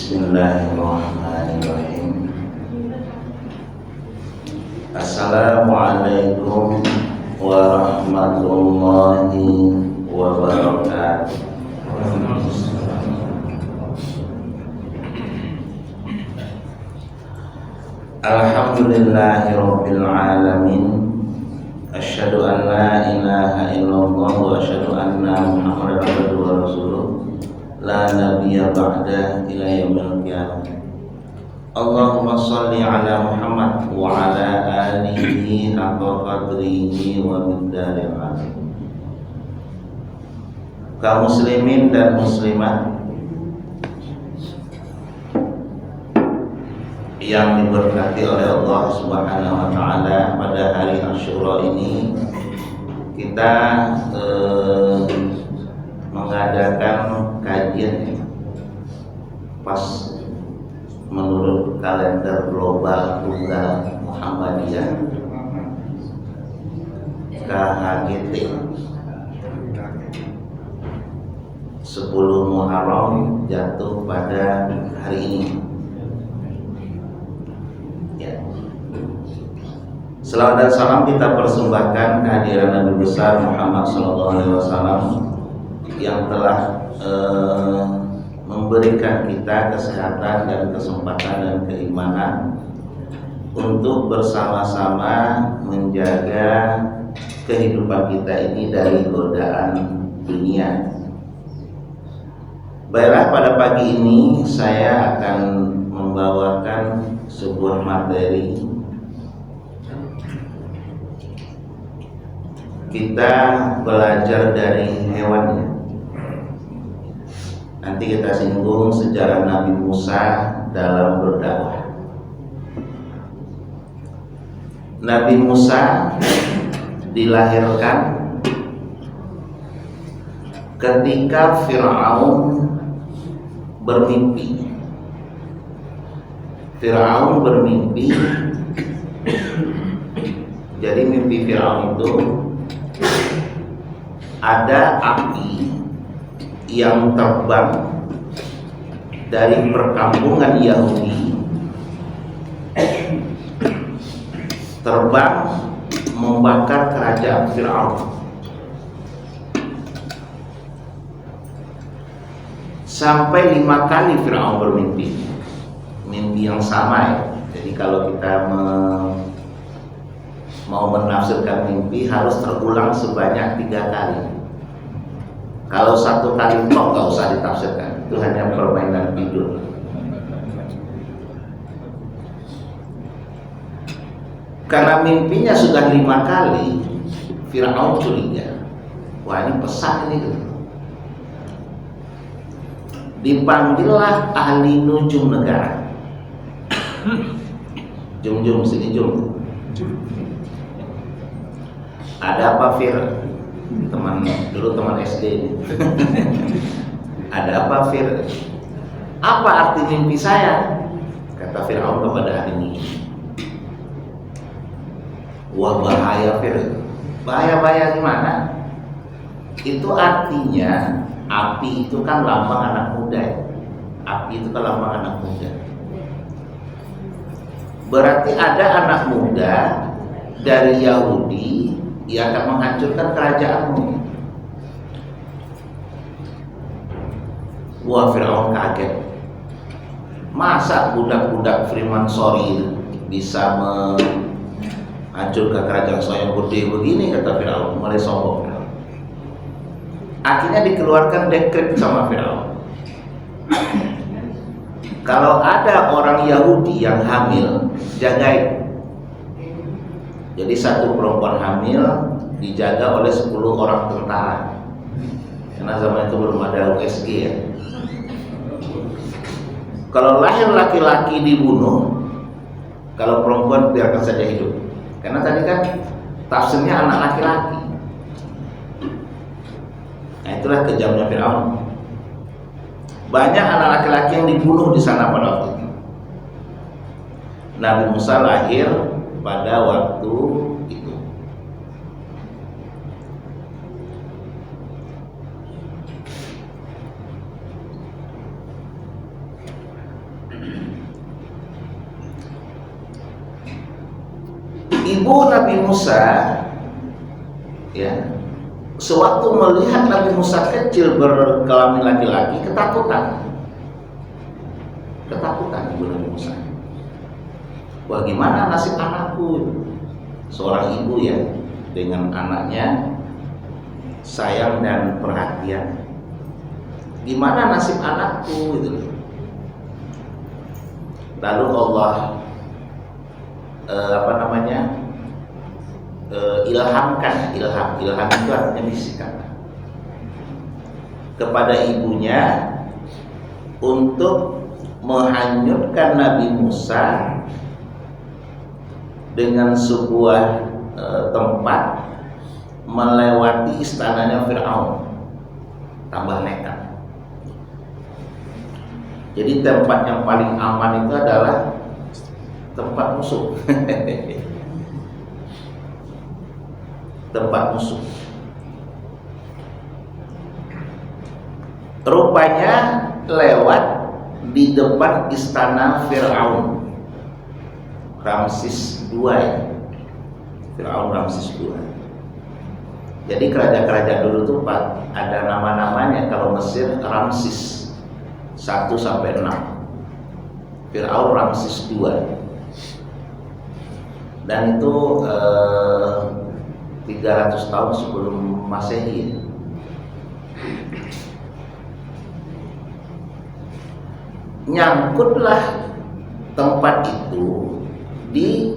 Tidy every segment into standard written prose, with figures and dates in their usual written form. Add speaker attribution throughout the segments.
Speaker 1: Bismillahirrahmanirrahim. Assalamualaikum warahmatullahi wabarakatuh. Alhamdulillahirabbil alamin. Asyhadu an la ilaha illallah wa asyhadu anna Muhammadan abduhu wa rasuluh. La nabiyya ba'da ila yaumil qiyamah. Allahumma shalli ala Muhammad wa ala alihi haqqa qadrihi wa miqdaril azim. Kaum muslimin dan muslimat yang diberkati oleh Allah Subhanahu wa taala, pada hari Asyura ini kita mengadakan kajian pas menurut kalender global tunggal Muhammadiyah KHGT 10 Muharram jatuh pada hari ini. Selawat dan salam kita persembahkan kehadiran Nabi besar Muhammad SAW yang telah memberikan kita kesehatan dan kesempatan dan keimanan untuk bersama-sama menjaga kehidupan kita ini dari godaan dunia. Baiklah, pada pagi ini saya akan membawakan sebuah materi. Kita belajar dari hewannya. Nanti kita singgung sejarah Nabi Musa dalam berdakwah. Nabi Musa dilahirkan ketika Fir'aun bermimpi. Fir'aun bermimpi. Jadi mimpi Fir'aun itu ada api yang terbang dari perkampungan Yahudi, terbang membakar kerajaan Fir'aun. Sampai 5 kali Fir'aun bermimpi, mimpi yang sama ya. Jadi kalau kita mau menafsirkan mimpi harus terulang sebanyak 3 kali. Kalau 1 kali kok nggak usah ditafsirkan, itu hanya permainan tidur. Karena mimpinya sudah 5 kali, Fir'aun curiga. Wah, ini pesan ini tuh. Dipanggillah ahli nujum negara. Jum sini jum. Ada apa Fir? Teman SD ini. Ada apa Fir? Apa arti mimpi saya? Kata Fir'aun kepada ahli nujum. Wah, bahaya Fir. Bahaya gimana? Itu artinya api itu kan lambang anak muda. Api itu kan lambang anak muda. Berarti ada anak muda dari Yahudi yang akan menghancurkan kerajaanmu. Wah, Fir'aun kaget. Masa budak-budak Freemansori bisa menghancurkan kerajaan saya yang gede begini, kata Fir'aun, mulai sombong. Akhirnya dikeluarkan dekret sama Fir'aun. Kalau ada orang Yahudi yang hamil, jagain. Jadi 1 perempuan hamil dijaga oleh 10 orang tentara. Karena zaman itu belum ada USG ya. Kalau lahir laki-laki dibunuh, kalau perempuan biarkan saja hidup. Karena tadi kan tafsirnya anak laki-laki. Nah, itulah kejamnya Fir'aun. Banyak anak laki-laki yang dibunuh di sana pada waktu itu. Nabi Musa lahir pada waktu itu. Ibu Nabi Musa ya, sewaktu melihat Nabi Musa kecil berkelamin laki-laki, ketakutan ibu Nabi Musa. Bagaimana nasib anakku? Seorang ibu ya, dengan anaknya sayang dan perhatian. Gimana nasib anakku gitu. Lalu Allah ilhamkan, ilham itu artinya bisikan kepada ibunya untuk menghanyutkan Nabi Musa dengan sebuah tempat melewati istananya Fir'aun. Tambah nekat. Jadi tempat yang paling aman itu adalah tempat musuh. Tempat musuh. Rupanya lewat di depan istana Fir'aun Ramses II ya. Fir'aun Ramses II. Jadi kerajaan-kerajaan dulu tuh ada nama-namanya. Kalau Mesir Ramses 1 sampai 6. Fir'aun Ramses II. Dan itu 300 tahun sebelum Masehi. Nyangkutlah tempat itu di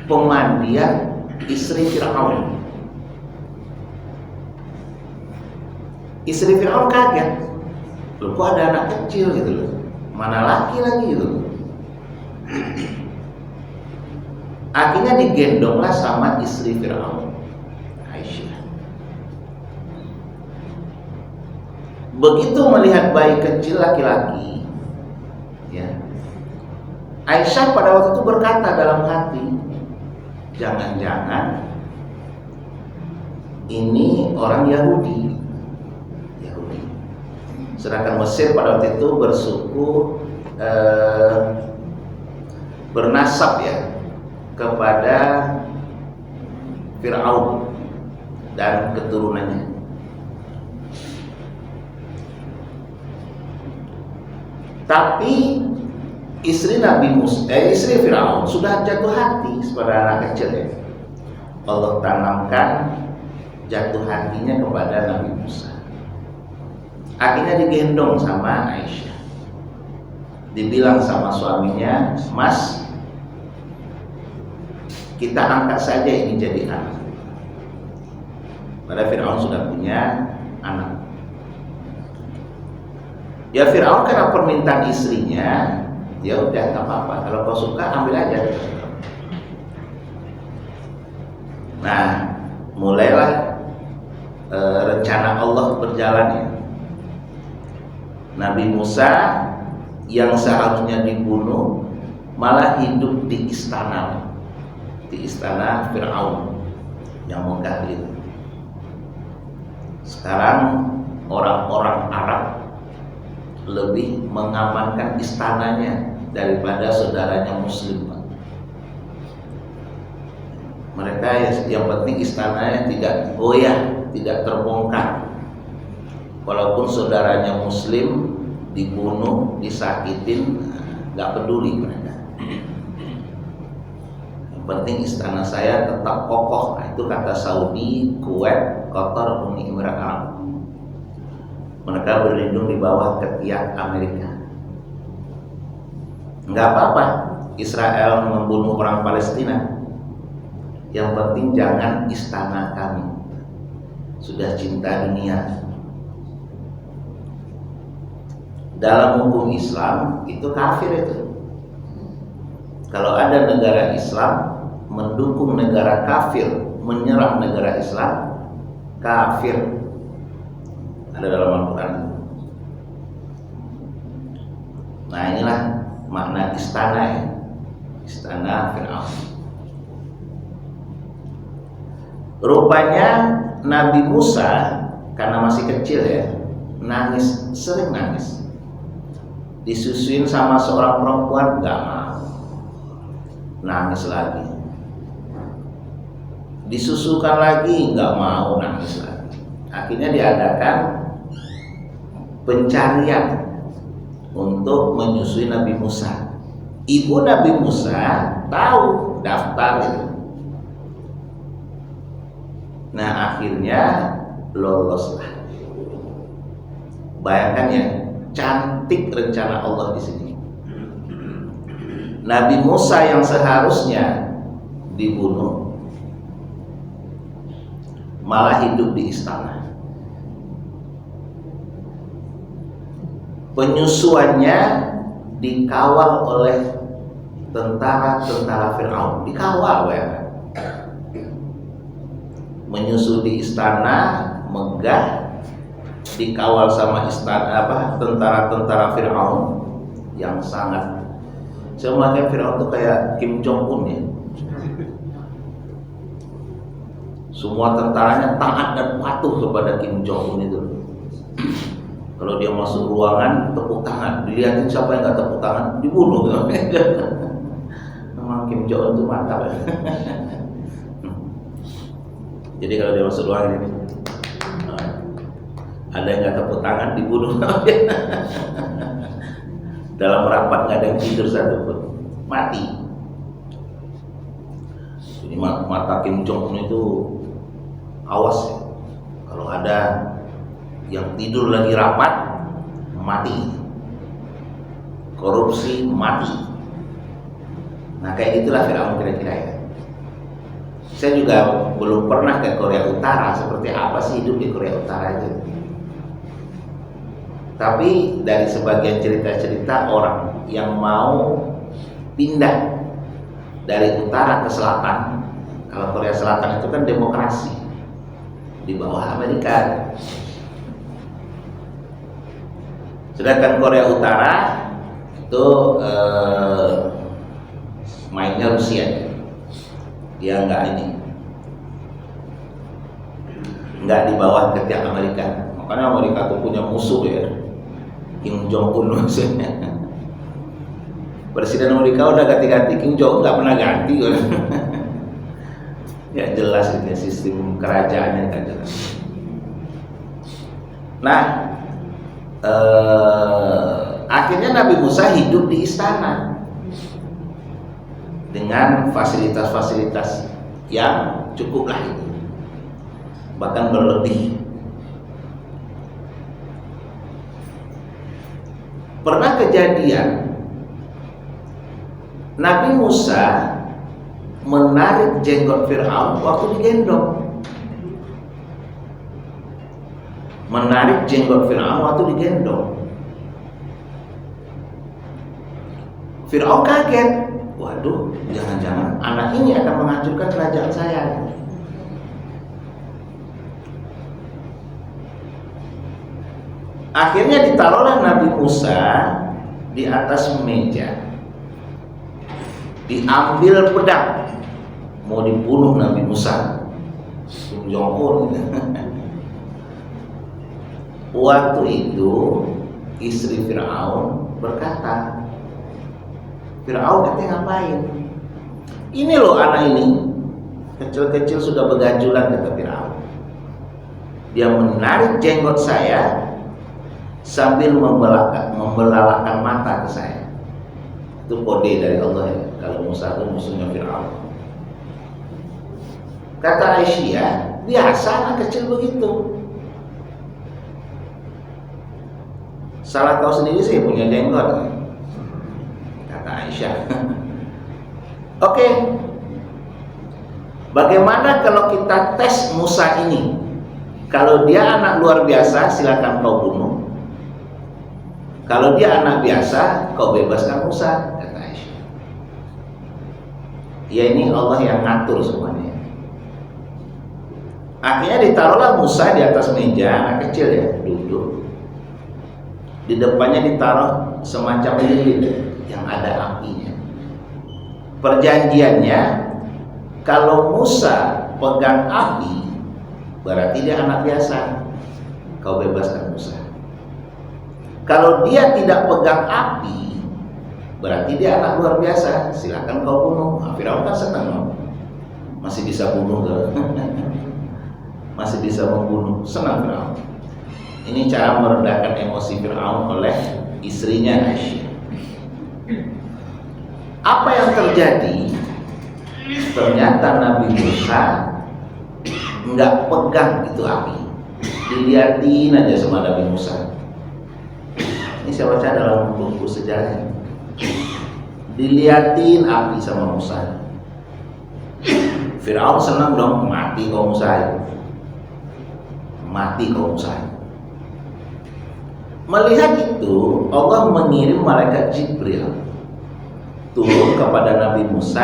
Speaker 1: pemandian istri Fir'aun. Istri Fir'aun kaget, loh kok ada anak kecil gitu loh, mana laki lagi gitu. Akhirnya digendonglah sama istri Fir'aun, Aisyah. Begitu melihat bayi kecil laki-laki, ya, Aisyah pada waktu itu berkata dalam hati, jangan-jangan ini orang Yahudi. Sedangkan Mesir pada waktu itu bersuku bernasab ya kepada Fir'aun dan keturunannya. Tapi istri istri Fir'aun sudah jatuh hati kepada anak kecil ya. Allah tanamkan jatuh hatinya kepada Nabi Musa. Akhirnya digendong sama Aisyah. Dibilang sama suaminya, Mas, kita angkat saja ini jadi anak. Padahal Fir'aun sudah punya anak. Ya Fir'aun karena permintaan istrinya, ya udah tak apa-apa. Kalau kau suka ambil aja. Nah, mulailah rencana Allah berjalan ya. Nabi Musa yang seharusnya dibunuh malah hidup di istana Fir'aun yang megah itu. Sekarang orang-orang Arab lebih mengamankan istananya daripada saudaranya Muslim. Mereka yang penting istananya tidak goyah, tidak terbongkar. Walaupun saudaranya Muslim dibunuh, disakitin, nggak peduli mereka. Yang penting istana saya tetap kokoh. Nah, itu kata Saudi, Kuwait, Qatar, Uni Emirat Arab. Mereka berlindung di bawah ketiak Amerika. Nggak apa-apa Israel membunuh orang Palestina. Yang penting jangan istana kami. Sudah cinta dunia. Dalam hukum Islam itu kafir itu. Kalau ada negara Islam mendukung negara kafir, menyerang negara Islam, kafir. Ada dalam Al-Quran. Nah inilah makna istana ya. Istana Fir'aun. Rupanya Nabi Musa karena masih kecil ya, nangis, sering nangis. Disusuin sama seorang perempuan, gak mau, nangis lagi. disusukan lagi, nggak mau, nangis lagi. Akhirnya diadakan pencarian untuk menyusui Nabi Musa. Ibu Nabi Musa tahu daftar itu. Nah akhirnya loloslah. Bayangkan ya, cantik rencana Allah di sini. Nabi Musa yang seharusnya dibunuh malah hidup di istana. Penyusuannya dikawal oleh tentara-tentara Fir'aun, dikawal ya. Menyusu di istana megah, dikawal sama istana tentara-tentara Fir'aun yang sangat. Saya melihat Fir'aun itu kayak Kim Jong Un ya. Semua tentaranya taat dan patuh kepada Kim Jong Un itu. Kalau dia masuk ruangan tepuk tangan, dilihatin siapa yang nggak tepuk tangan dibunuh. Memang Kim Jong Un itu mantap ya. Jadi kalau dia masuk ruangan ini, ada yang nggak tepuk tangan dibunuh. Dalam rapat nggak ada yang tidur satupun, mati. Jadi mata Kim Jong Un itu awas ya. Kalau ada yang tidur lagi rapat, mati. Korupsi, mati. Nah kayak gitulah Fir'aun kira-kira ya. Saya juga belum pernah ke Korea Utara. Seperti apa sih hidup di Korea Utara itu? Tapi dari sebagian cerita-cerita orang yang mau pindah dari utara ke selatan, kalau Korea Selatan itu kan demokrasi di bawah Amerika. Sedangkan Korea Utara itu mainnya Rusia. Dia nggak di bawah ketiak Amerika. Makanya Amerika tuh punya musuh ya, Kim Jong Un maksudnya. Presiden Amerika udah ganti-ganti, Kim Jong Un nggak pernah ganti. Ya jelas ini sistem kerajaannya kan jelas. Nah, akhirnya Nabi Musa hidup di istana dengan fasilitas-fasilitas yang cukuplah itu, bahkan berlebih. Pernah kejadian Nabi Musa menarik jenggot Fir'aun waktu digendong. Menarik jenggot Fir'aun waktu digendong. Fir'aun kaget. Waduh, jangan-jangan anak ini akan menghancurkan kerajaan saya. Akhirnya ditaruhlah Nabi Musa di atas meja. Diambil pedang, mau dibunuh Nabi Musa. Kim Jong Un. Waktu itu istri Fir'aun berkata, Fir'aun katanya ngapain? Ini loh anak ini, kecil-kecil sudah begajulan, kata Fir'aun. Dia menarik jenggot saya sambil membelalakan mata ke saya. Itu kode dari Allah ya, kalau Musa itu musuhnya Fir'aun. Kata Aisyah, biasa anak kecil begitu. Salah kau sendiri sih punya jenggot, kata Aisyah. Oke. Bagaimana kalau kita tes Musa ini? Kalau dia anak luar biasa, silakan kau bunuh. Kalau dia anak biasa, kau bebaskan Musa, kata Aisyah. Ya ini Allah yang ngatur semuanya. Akhirnya ditaruhlah Musa di atas meja, anak kecil ya, duduk. Di depannya ditaruh semacam lilin yang ada apinya. Perjanjiannya, kalau Musa pegang api, berarti dia anak biasa, kau bebaskan Musa. Kalau dia tidak pegang api, berarti dia anak luar biasa, silakan kau bunuh. Nah, Firaun kan senang. masih bisa bunuh kan? Masih bisa membunuh, senang Fir'aun. Ini cara meredakan emosi Fir'aun oleh istrinya Aisyah. Apa yang terjadi? Ternyata Nabi Musa nggak pegang itu api, dilihatin aja sama Nabi Musa. Ini saya baca dalam buku sejarahnya. Dilihatin api sama Musa. Fir'aun senang dong, mati kau Musa, mati kau Musa. Melihat itu, Allah mengirim malaikat Jibril turun kepada Nabi Musa,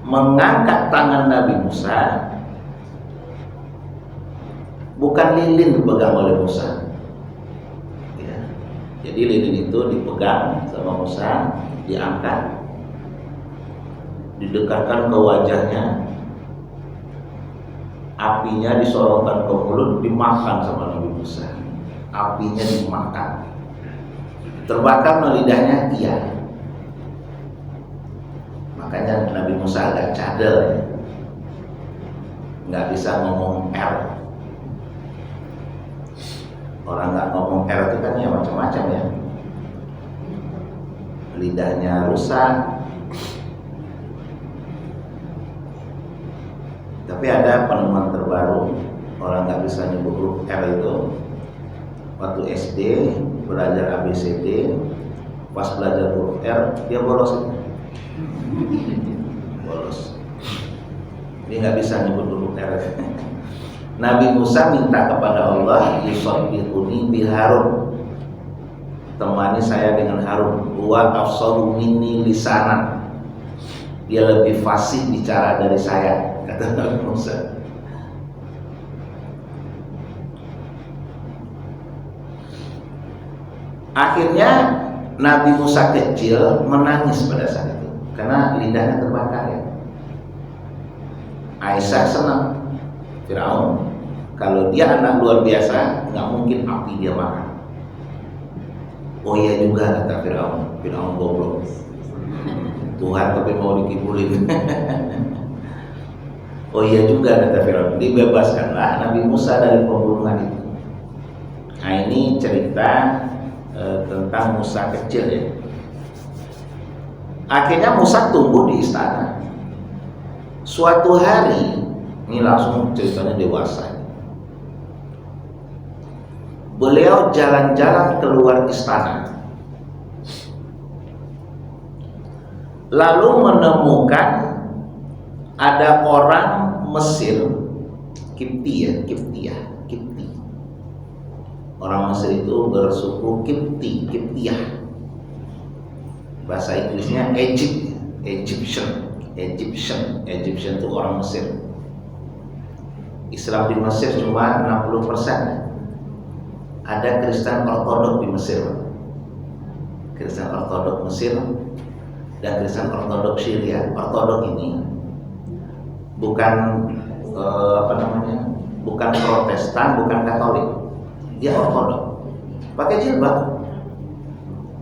Speaker 1: mengangkat tangan Nabi Musa. Bukan lilin dipegang oleh Musa ya. Jadi lilin itu dipegang sama Musa, diangkat, didekatkan ke wajahnya, apinya disorongkan ke mulut, dimakan sama Nabi Musa. Apinya dimakan, terbakar lidahnya, iya. Makanya Nabi Musa agak cadel ya, nggak bisa ngomong R. Orang nggak ngomong R itu kan ya macam-macam ya, lidahnya rusak. Tapi ada penemuan terbaru, orang nggak bisa nyebut huruf R itu. Waktu SD belajar ABCD, pas belajar huruf R dia bolos. Bolos. Dia nggak bisa nyebut huruf R. Nabi Musa minta kepada Allah, yusaddiquni bi Harun, temani saya dengan Harun. Wa afsahu minni lisanan, dia lebih fasih bicara dari saya, kata Nabi Musa. Akhirnya Nabi Musa kecil menangis pada saat itu karena lidahnya terbakar ya. Aisyah senang. Fir'aun kalau dia anak luar biasa, nggak mungkin api dia makan. Oh iya juga kata Fir'aun. Fir'aun goblok. Tuhan tapi mau dikibulin. Oh iya juga kata Fir'aun. Dibebaskanlah Nabi Musa dari pembunuhan itu. Nah ini cerita tentang Musa kecil ya. Akhirnya Musa tumbuh di istana. Suatu hari, ini langsung ceritanya dewasa, beliau jalan-jalan keluar istana, lalu menemukan ada orang Mesir, Kipti. Orang Mesir itu bersuku Kiptiyah. Bahasa Inggrisnya Egyptian itu orang Mesir. Islam di Mesir cuma 60%. Ada Kristen Ortodok di Mesir. Kristen Ortodok Mesir dan Kristen Ortodok Syria. Ortodok ini bukan bukan Protestan, bukan Katolik. Dia Ortodok. Pakai jilbab.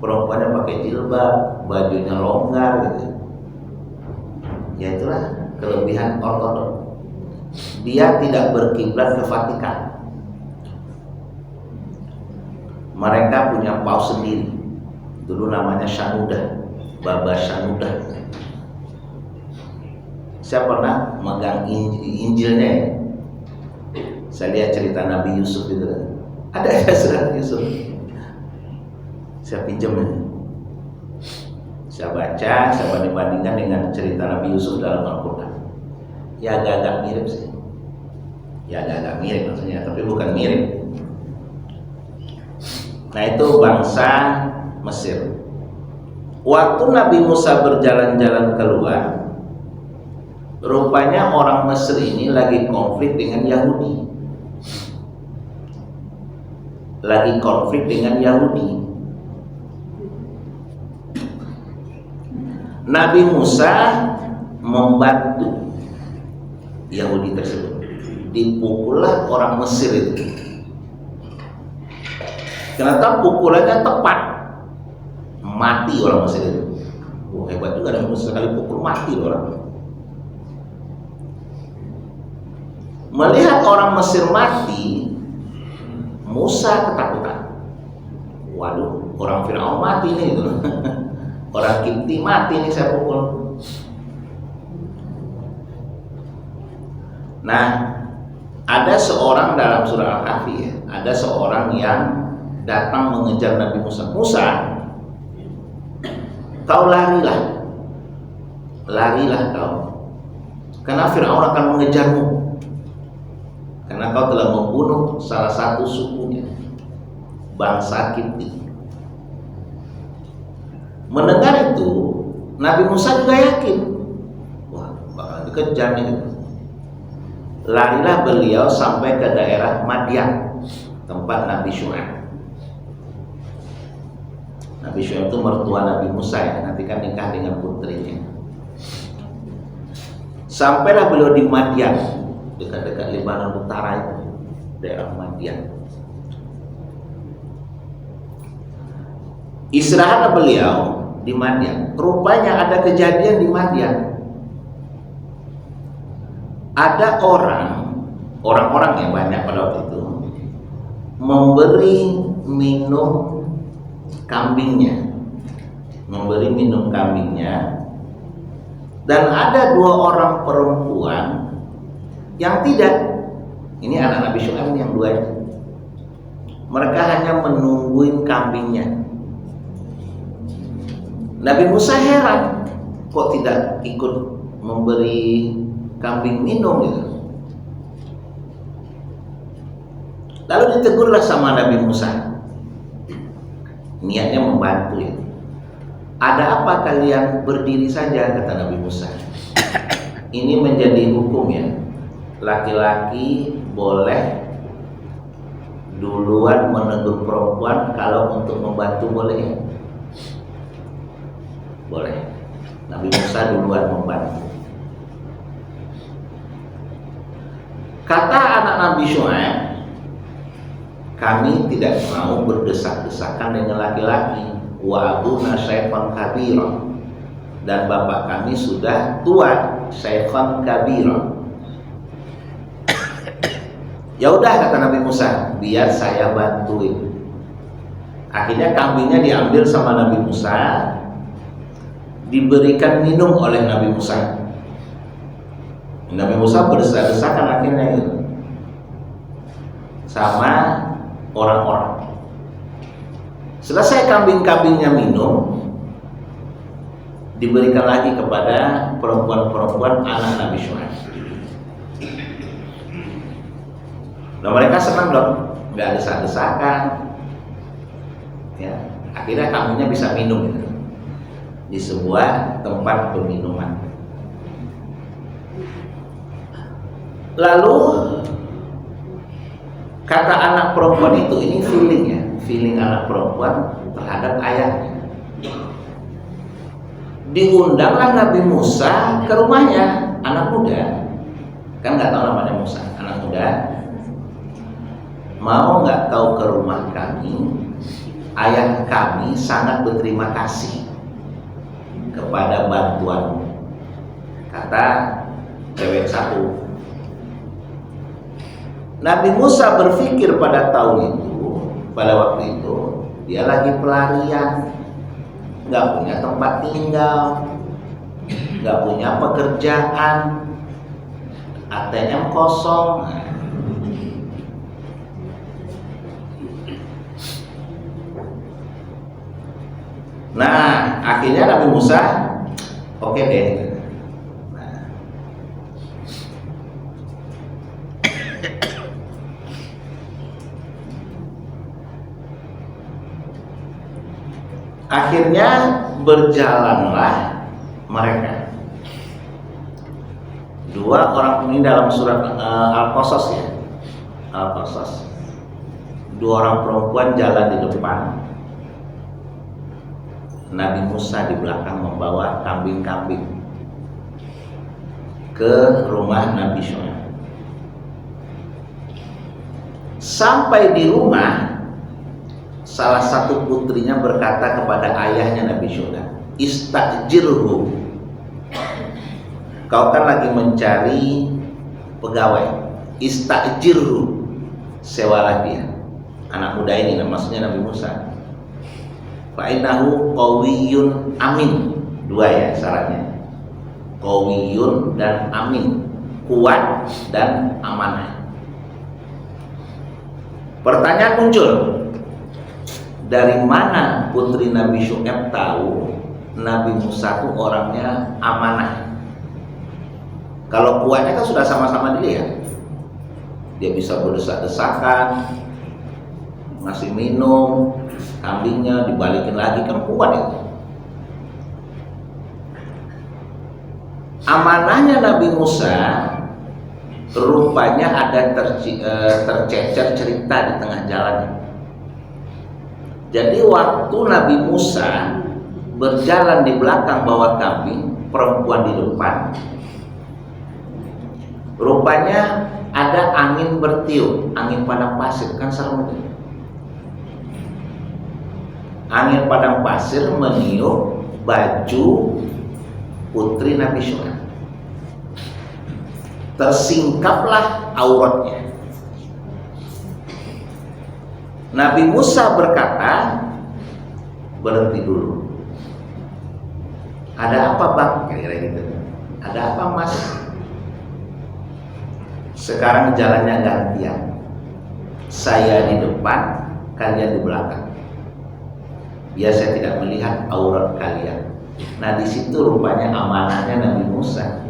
Speaker 1: Perempuannya pakai jilbab, bajunya longgar gitu. Ya itulah kelebihan Ortodok. Dia tidak berkiblat ke Vatikan. Mereka punya paus sendiri. Dulu namanya Shenouda, Baba Shenouda. Saya pernah megang Injilnya ya. Saya lihat cerita Nabi Yusuf itu. Ada surat Yusuf. Saya pinjam ya. Saya baca, saya banding-bandingkan dengan cerita Nabi Yusuf dalam Al-Quran. Ya agak-agak mirip sih. Ya agak-agak mirip maksudnya, tapi bukan mirip. Nah itu bangsa Mesir. Waktu Nabi Musa berjalan-jalan keluar, rupanya orang Mesir ini lagi konflik dengan Yahudi. Nabi Musa membantu Yahudi tersebut. Dipukullah orang Mesir itu. Ternyata pukulannya tepat, mati orang Mesir itu. Wah hebat juga, Nabi Musa sekali pukul mati orang. Melihat orang Mesir mati, Musa ketakutan. Waduh, orang Firaun mati nih gitu. Orang Kipti mati nih saya pukul. Nah, ada seorang dalam surah Al-Kahfi ya, ada seorang yang datang mengejar Nabi Musa. Musa, kau larilah kau, karena Firaun akan mengejarmu, karena kau telah membunuh salah satu sukunya, bangsa Kipti. Mendengar itu, Nabi Musa juga yakin, wah bakal dikejar nih. Larilah beliau sampai ke daerah Madian, tempat Nabi Syuaib. Nabi Syuaib itu mertua Nabi Musa ya, nanti kan nikah dengan putrinya. Sampailah beliau di Madian, dekat-dekat Lebanon Utara itu, daerah Madian. Istirahat beliau di Madian. Rupanya ada kejadian di Madian. Ada orang-orang yang banyak pada waktu itu memberi minum kambingnya, dan ada 2 orang perempuan yang tidak. Ini anak Nabi Syuaib yang 2 itu. Mereka hanya menungguin kambingnya. Nabi Musa heran, kok tidak ikut memberi kambing minum gitu. Lalu ditegurlah sama Nabi Musa, niatnya membantu ya. Ada apa kalian berdiri saja, kata Nabi Musa. Ini menjadi hukum ya, laki-laki boleh duluan menegur perempuan, kalau untuk membantu boleh ya? Boleh. Nabi Musa duluan membantu. Kata anak Nabi Syuaib, kami tidak mau berdesak-desakan dengan laki-laki. Wa abuna syaikhon kabira, dan bapak kami sudah tua, syaikhon kabira. Ya udah, kata Nabi Musa, biar saya bantuin. Akhirnya kambingnya diambil sama Nabi Musa, diberikan minum oleh Nabi Musa. Nabi Musa berdesak-desakan akhirnya itu sama orang-orang. Selesai kambing-kambingnya minum, diberikan lagi kepada perempuan-perempuan anak Nabi Syuaib. Nah, mereka senang dong, nggak desak-desakan. Ya, akhirnya kambingnya bisa minum gitu, di sebuah tempat peminuman. Lalu kata anak perempuan itu, ini feeling anak perempuan terhadap ayahnya. Diundanglah Nabi Musa ke rumahnya, anak muda, kan nggak tahu namanya Musa, anak muda. Mau nggak tahu ke rumah kami? Ayah kami sangat berterima kasih kepada bantuanmu, kata cewek satu. Nabi Musa berpikir pada waktu itu dia lagi pelarian, nggak punya tempat tinggal, nggak punya pekerjaan, ATM kosong. Nah, akhirnya Nabi Musa oke deh. Akhirnya berjalanlah mereka. 2 orang ini dalam surat Al-Qasas ya. Al-Qasas. 2 orang perempuan jalan di depan, Nabi Musa di belakang membawa kambing-kambing ke rumah Nabi Syuaib. Sampai di rumah, salah satu putrinya berkata kepada ayahnya Nabi Syuaib, "Istajirhu, kau kan lagi mencari pegawai, istajirhu, sewalah dia. Anak muda ini maksudnya Nabi Musa. Fa'innahu qawiyyun amin. Dua ya syaratnya. Qawiyyun dan amin, kuat dan amanah. Pertanyaan muncul, dari mana putri Nabi Syuaib tahu Nabi Musa itu orangnya amanah? Kalau kuatnya kan sudah sama-sama dilihat. Dia bisa berdesak-desakan, ngasih minum, kambingnya dibalikin lagi, kan kuat itu. Amanahnya Nabi Musa rupanya ada tercecer cerita di tengah jalannya. Jadi waktu Nabi Musa berjalan di belakang bawa kambing, perempuan di depan, rupanya ada angin bertiup, angin padang pasir, kan serem itu. Angin padang pasir meniup baju putri Nabi Syuaib. Tersingkaplah auratnya. Nabi Musa berkata, berhenti dulu. Ada apa bang? Kira-kira gitu. Ada apa mas? Sekarang jalannya gantian. Saya di depan, kalian di belakang. Biar saya tidak melihat aurat kalian. Nah di situ rupanya amanahnya Nabi Musa.